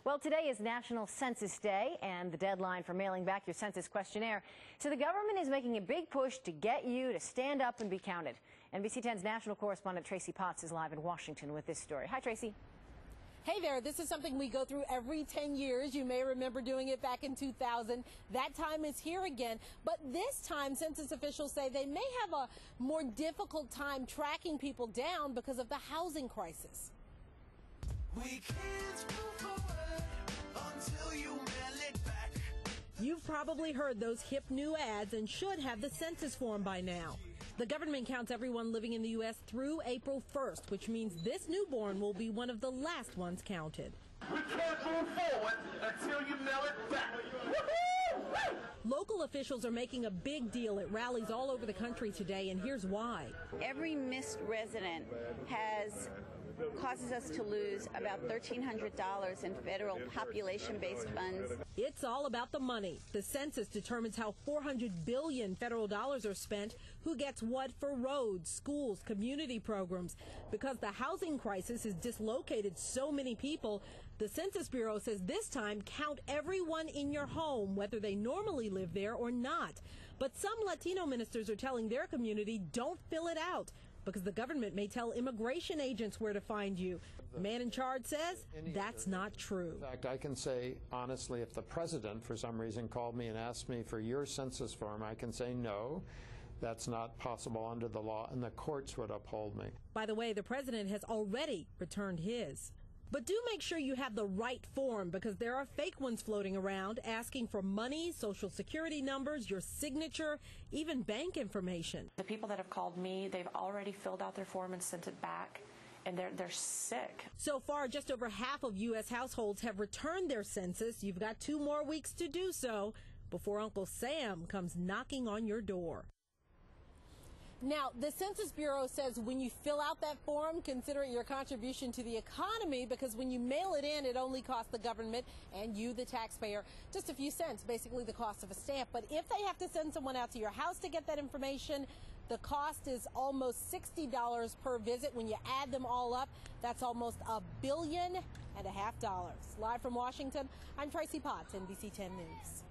Well, today is National Census Day and the deadline for mailing back your census questionnaire. So the government is making a big push to get you to stand up and be counted. NBC 10's national correspondent Tracy Potts is live in Washington with this story. Hi, Tracy. Hey there, this is something we go through every 10 years. You may remember doing it back in 2000. That time is here again. But this time, census officials say they may have a more difficult time tracking people down because of the housing crisis. We can't move forward until you mail it back. You've probably heard those hip new ads and should have the census form by now. The government counts everyone living in the U.S. through April 1st, which means this newborn will be one of the last ones counted. We can't move forward until you mail it back. Woo-hoo! Local officials are making a big deal at rallies all over the country today, and here's why. Every missed resident causes us to lose about $1,300 in federal population-based funds. It's all about the money. The census determines how $400 billion federal dollars are spent, who gets what for roads, schools, community programs. Because the housing crisis has dislocated so many people, the Census Bureau says this time count everyone in your home, whether they normally live there or not. But some Latino ministers are telling their community, don't fill it out, because the government may tell immigration agents where to find you. The man in charge says that's not true. In fact, I can say honestly, if the president for some reason called me and asked me for your census form, I can say no, that's not possible under the law, and the courts would uphold me. By the way, the president has already returned his. But do make sure you have the right form, because there are fake ones floating around asking for money, social security numbers, your signature, even bank information. The people that have called me, they've already filled out their form and sent it back, and they're sick. So far, just over half of U.S. households have returned their census. You've got 2 more weeks to do so before Uncle Sam comes knocking on your door. Now, the Census Bureau says when you fill out that form, consider it your contribution to the economy, because when you mail it in, it only costs the government and you, the taxpayer, just a few cents, basically the cost of a stamp. But if they have to send someone out to your house to get that information, the cost is almost $60 per visit. When you add them all up, that's almost $1.5 billion. Live from Washington, I'm Tracy Potts, NBC 10 News.